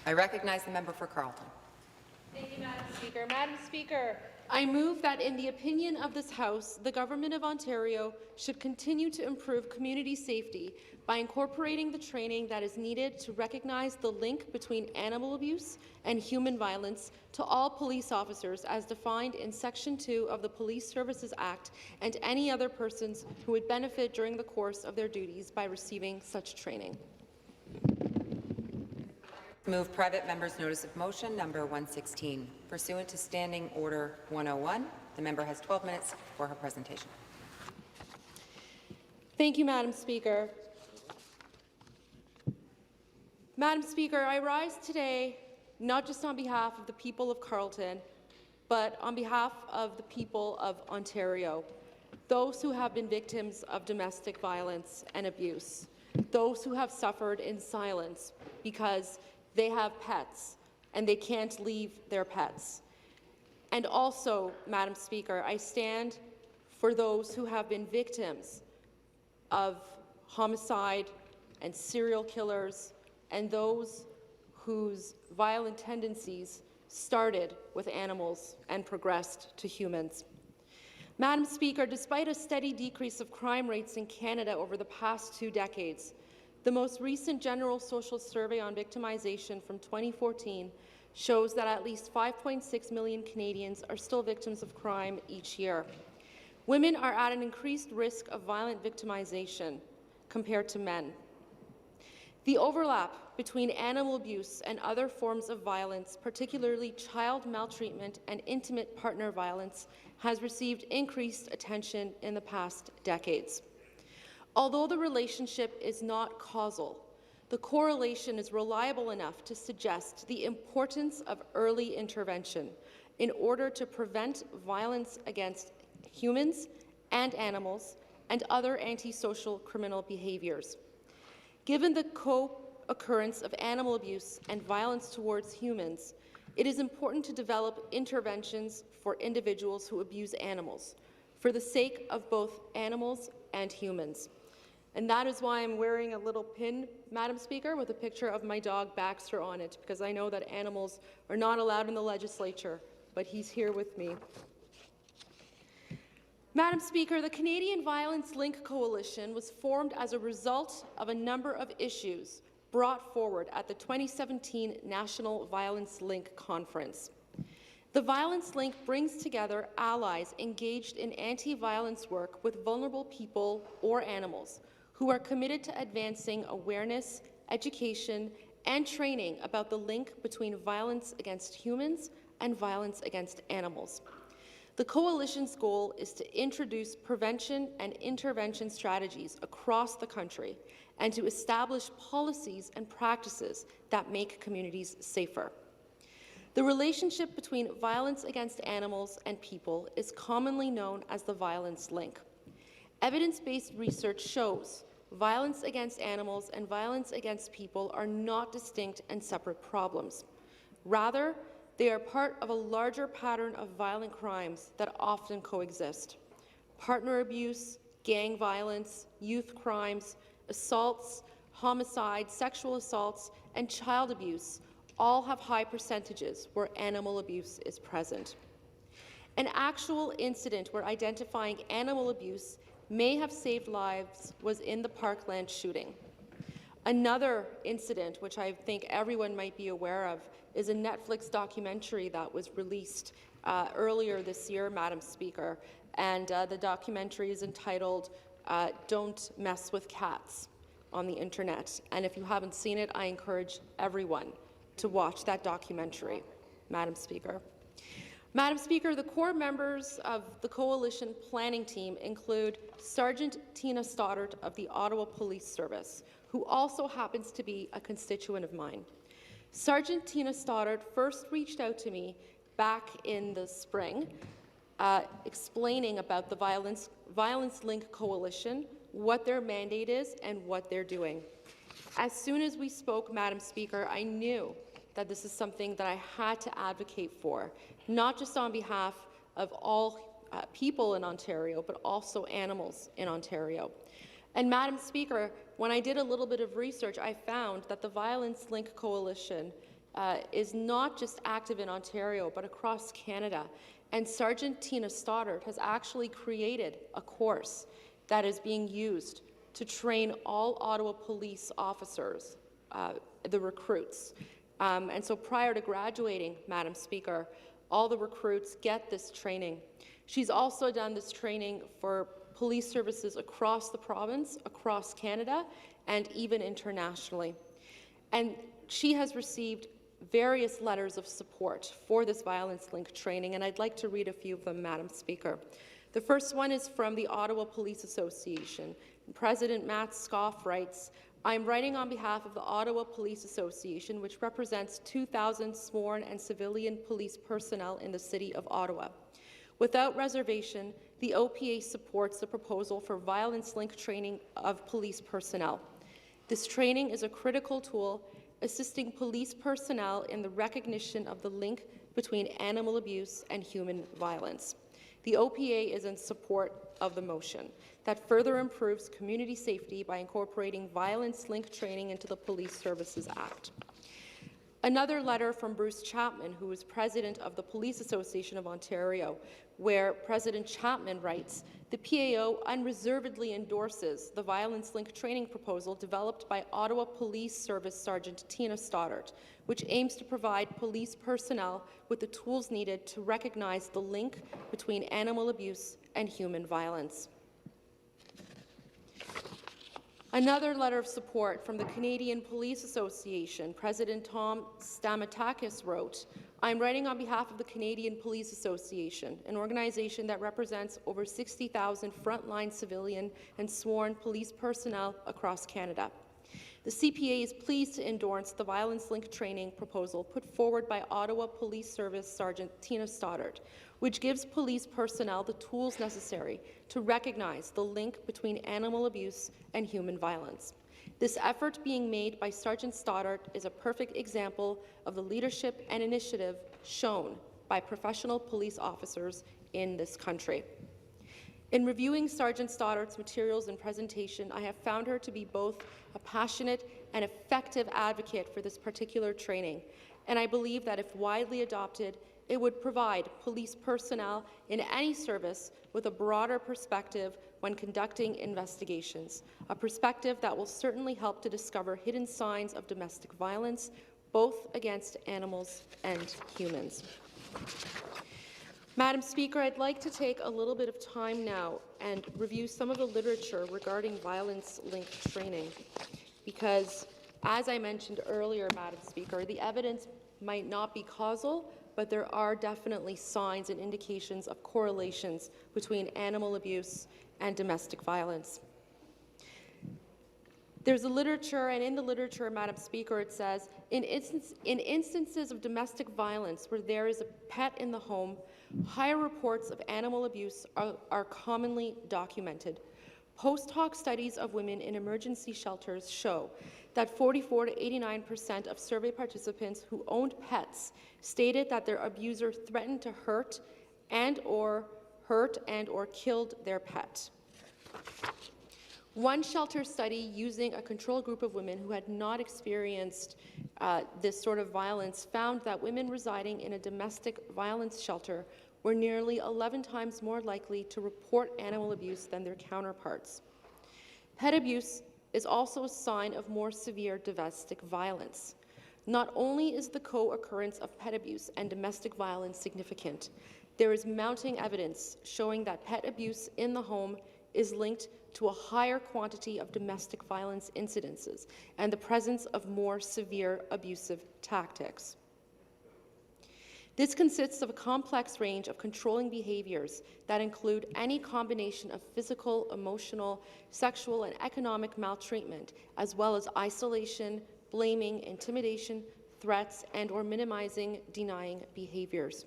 I recognize the member for Carleton. Thank you, Madam Speaker. Madam Speaker, I move that in the opinion of this House, the Government of Ontario should continue to improve community safety by incorporating the training that is needed to recognize the link between animal abuse and human violence to all police officers as defined in Section 2 of the Police Services Act and any other persons who would benefit during the course of their duties by receiving such training. Move private member's notice of motion number 116. Pursuant to Standing Order 101, the member has 12 minutes for her presentation. Thank you, Madam Speaker. Madam Speaker, I rise today not just on behalf of the people of Carleton, but on behalf of the people of Ontario, those who have been victims of domestic violence and abuse, those who have suffered in silence because they have pets and they can't leave their pets. And also, Madam Speaker, I stand for those who have been victims of homicide and serial killers and those whose violent tendencies started with animals and progressed to humans. Madam Speaker, despite a steady decrease of crime rates in Canada over the past 2 decades, the most recent General Social Survey on Victimization from 2014 shows that at least 5.6 million Canadians are still victims of crime each year. Women are at an increased risk of violent victimization compared to men. The overlap between animal abuse and other forms of violence, particularly child maltreatment and intimate partner violence, has received increased attention in the past decades. Although the relationship is not causal, the correlation is reliable enough to suggest the importance of early intervention in order to prevent violence against humans and animals and other antisocial criminal behaviours. Given the co-occurrence of animal abuse and violence towards humans, it is important to develop interventions for individuals who abuse animals, for the sake of both animals and humans. And that is why I'm wearing a little pin, Madam Speaker, with a picture of my dog Baxter on it, because I know that animals are not allowed in the legislature, but he's here with me. Madam Speaker, the Canadian Violence Link Coalition was formed as a result of a number of issues brought forward at the 2017 National Violence Link Conference. The Violence Link brings together allies engaged in anti-violence work with vulnerable people or animals who are committed to advancing awareness, education, and training about the link between violence against humans and violence against animals. The Coalition's goal is to introduce prevention and intervention strategies across the country and to establish policies and practices that make communities safer. The relationship between violence against animals and people is commonly known as the violence link. Evidence-based research shows violence against animals and violence against people are not distinct and separate problems. Rather, they are part of a larger pattern of violent crimes that often coexist. Partner abuse, gang violence, youth crimes, assaults, homicide, sexual assaults, and child abuse all have high percentages where animal abuse is present. An actual incident where identifying animal abuse may have saved lives was in the Parkland shooting. Another incident, which I think everyone might be aware of, is a Netflix documentary that was released earlier this year, Madam Speaker, and the documentary is entitled Don't Mess with Cats on the internet. And if you haven't seen it, I encourage everyone to watch that documentary, Madam Speaker. Madam Speaker, the core members of the Coalition planning team include Sergeant Tina Stoddart of the Ottawa Police Service, who also happens to be a constituent of mine. Sergeant Tina Stoddart first reached out to me back in the spring, explaining about the Violence Link Coalition, what their mandate is, and what they're doing. As soon as we spoke, Madam Speaker, I knew that this is something that I had to advocate for, not just on behalf of all people in Ontario, but also animals in Ontario. And Madam Speaker, when I did a little bit of research, I found that the Violence Link Coalition is not just active in Ontario, but across Canada. And Sergeant Tina Stoddart has actually created a course that is being used to train all Ottawa police officers, the recruits. And so prior to graduating, Madam Speaker, all the recruits get this training. She's also done this training for police services across the province, across Canada, and even internationally. And she has received various letters of support for this violence link training, and I'd like to read a few of them, Madam Speaker. The first one is from the Ottawa Police Association. President Matt Scoff writes, "I'm writing on behalf of the Ottawa Police Association, which represents 2,000 sworn and civilian police personnel in the City of Ottawa. Without reservation, the OPA supports the proposal for violence link training of police personnel. This training is a critical tool assisting police personnel in the recognition of the link between animal abuse and human violence. The OPA is in support of the motion that further improves community safety by incorporating violence link training into the Police Services Act." Another letter from Bruce Chapman, who is president of the Police Association of Ontario, where President Chapman writes, "The PAO unreservedly endorses the violence link training proposal developed by Ottawa Police Service Sergeant Tina Stoddart, which aims to provide police personnel with the tools needed to recognize the link between animal abuse and human violence." Another letter of support from the Canadian Police Association, President Tom Stamatakis wrote, "I'm writing on behalf of the Canadian Police Association, an organization that represents over 60,000 frontline civilian and sworn police personnel across Canada. The CPA is pleased to endorse the violence link training proposal put forward by Ottawa Police Service Sergeant Tina Stoddart, which gives police personnel the tools necessary to recognize the link between animal abuse and human violence. This effort being made by Sergeant Stoddart is a perfect example of the leadership and initiative shown by professional police officers in this country." In reviewing Sergeant Stoddart's materials and presentation, I have found her to be both a passionate and effective advocate for this particular training, and I believe that if widely adopted, it would provide police personnel in any service with a broader perspective when conducting investigations, a perspective that will certainly help to discover hidden signs of domestic violence, both against animals and humans. Madam Speaker, I'd like to take a little bit of time now and review some of the literature regarding violence link training, because, as I mentioned earlier, Madam Speaker, the evidence might not be causal, but there are definitely signs and indications of correlations between animal abuse and domestic violence. There's a literature, and in the literature, Madam Speaker, it says, in instances of domestic violence where there is a pet in the home, higher reports of animal abuse are commonly documented. Post hoc studies of women in emergency shelters show that 44 to 89% of survey participants who owned pets stated that their abuser threatened to hurt and or killed their pet. One shelter study using a control group of women who had not experienced this sort of violence found that women residing in a domestic violence shelter were nearly 11 times more likely to report animal abuse than their counterparts. Pet abuse is also a sign of more severe domestic violence. Not only is the co-occurrence of pet abuse and domestic violence significant, there is mounting evidence showing that pet abuse in the home is linked to a higher quantity of domestic violence incidences and the presence of more severe abusive tactics. This consists of a complex range of controlling behaviors that include any combination of physical, emotional, sexual, and economic maltreatment, as well as isolation, blaming, intimidation, threats, and/or minimizing, denying behaviors.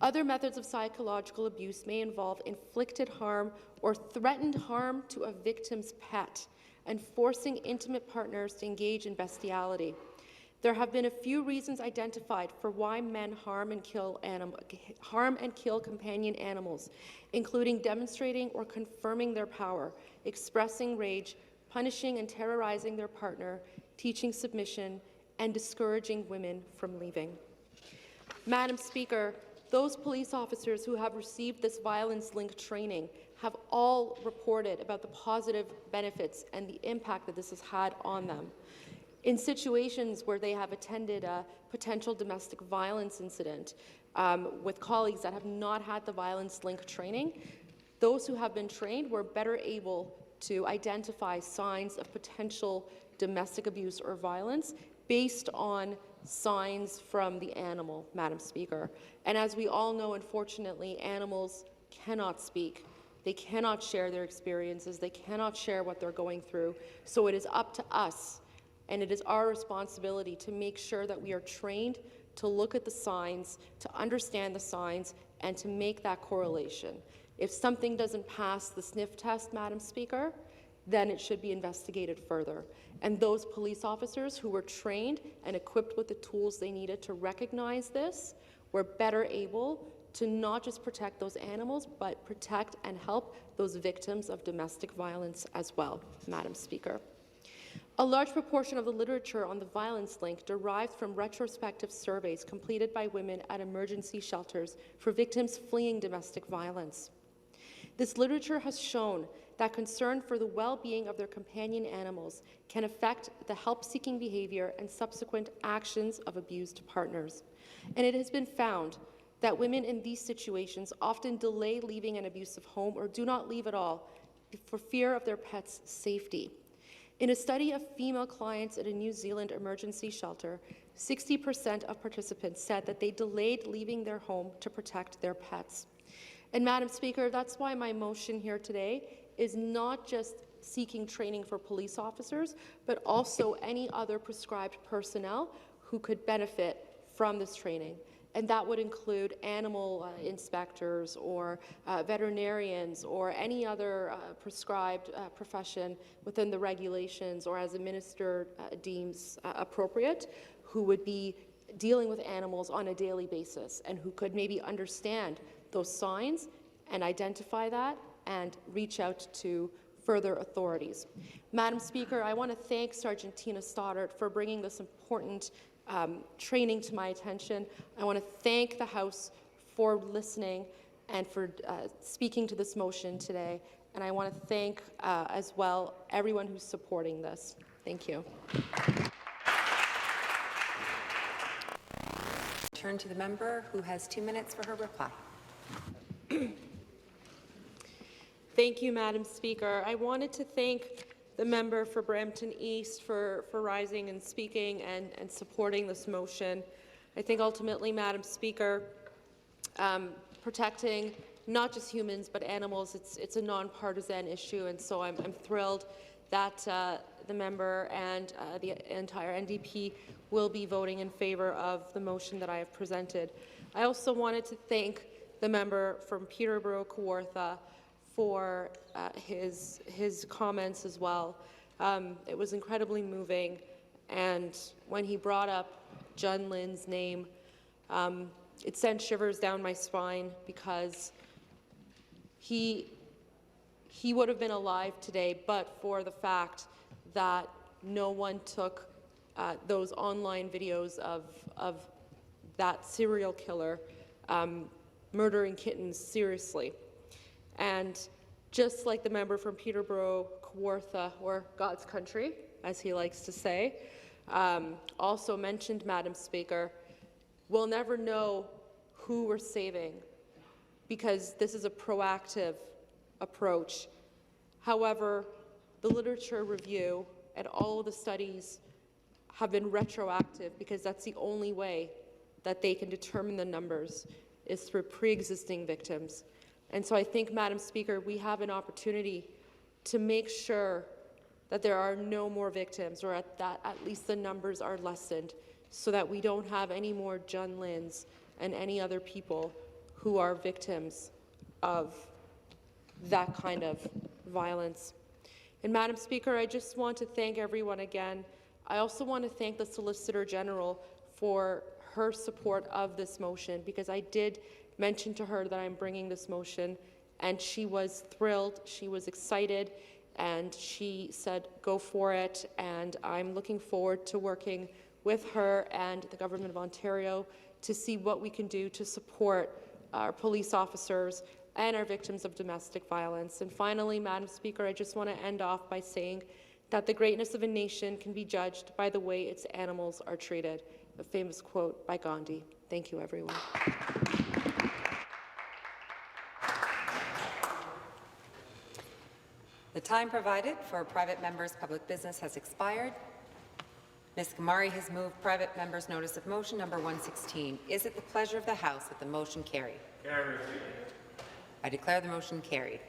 Other methods of psychological abuse may involve inflicted harm or threatened harm to a victim's pet and forcing intimate partners to engage in bestiality. There have been a few reasons identified for why men harm and kill companion animals, including demonstrating or confirming their power, expressing rage, punishing and terrorizing their partner, teaching submission, and discouraging women from leaving. Madam Speaker, those police officers who have received this violence-linked training have all reported about the positive benefits and the impact that this has had on them. In situations where they have attended a potential domestic violence incident with colleagues that have not had the violence-linked training, those who have been trained were better able to identify signs of potential domestic abuse or violence based on signs from the animal, Madam Speaker. And as we all know, unfortunately, animals cannot speak. They cannot share their experiences. They cannot share what they're going through. So it is up to us, and it is our responsibility to make sure that we are trained to look at the signs, to understand the signs, and to make that correlation. If something doesn't pass the sniff test, Madam Speaker, then it should be investigated further. And those police officers who were trained and equipped with the tools they needed to recognize this were better able to not just protect those animals, but protect and help those victims of domestic violence as well, Madam Speaker. A large proportion of the literature on the violence link derived from retrospective surveys completed by women at emergency shelters for victims fleeing domestic violence. This literature has shown that concern for the well-being of their companion animals can affect the help-seeking behavior and subsequent actions of abused partners. And it has been found that women in these situations often delay leaving an abusive home or do not leave at all for fear of their pet's safety. In a study of female clients at a New Zealand emergency shelter, 60% of participants said that they delayed leaving their home to protect their pets. And Madam Speaker, that's why my motion here today is not just seeking training for police officers, but also any other prescribed personnel who could benefit from this training. And that would include animal inspectors or veterinarians or any other prescribed profession within the regulations or as a minister deems appropriate, who would be dealing with animals on a daily basis and who could maybe understand those signs and identify that and reach out to further authorities. Madam Speaker, I want to thank Sergeant Tina Stoddart for bringing this important training to my attention. I want to thank the House for listening and for speaking to this motion today. And I want to thank as well everyone who's supporting this. Thank you. Turn to the member who has 2 minutes for her reply. Thank you, Madam Speaker. I wanted to thank the member for Brampton East for rising and speaking and supporting this motion. I think ultimately, Madam Speaker, protecting not just humans but animals, it's a nonpartisan issue, and so I'm thrilled that the member and the entire NDP will be voting in favour of the motion that I have presented. I also wanted to thank the member from Peterborough Kawartha for his comments as well. It was incredibly moving, and when he brought up Jun Lin's name, it sent shivers down my spine because he would have been alive today but for the fact that no one took those online videos of that serial killer murdering kittens seriously. And just like the member from Peterborough Kawartha, or God's country, as he likes to say, also mentioned, Madam Speaker, we'll never know who we're saving because this is a proactive approach. However, the literature review and all of the studies have been retroactive because that's the only way that they can determine the numbers is through pre-existing victims. And so I think, Madam Speaker, we have an opportunity to make sure that there are no more victims, or at least the numbers are lessened, so that we don't have any more Jun Lins and any other people who are victims of that kind of violence. And Madam Speaker, I just want to thank everyone again. I also want to thank the Solicitor General for her support of this motion, because I did mention to her that I'm bringing this motion, and she was thrilled, she was excited, and she said, go for it, and I'm looking forward to working with her and the Government of Ontario to see what we can do to support our police officers and our victims of domestic violence. And finally, Madam Speaker, I just want to end off by saying that the greatness of a nation can be judged by the way its animals are treated. A famous quote by Gandhi. Thank you, everyone. The time provided for a private member's public business has expired. Ms. Ghamari has moved private member's notice of motion number 116. Is it the pleasure of the House that the motion carry? Carried. I declare the motion carried.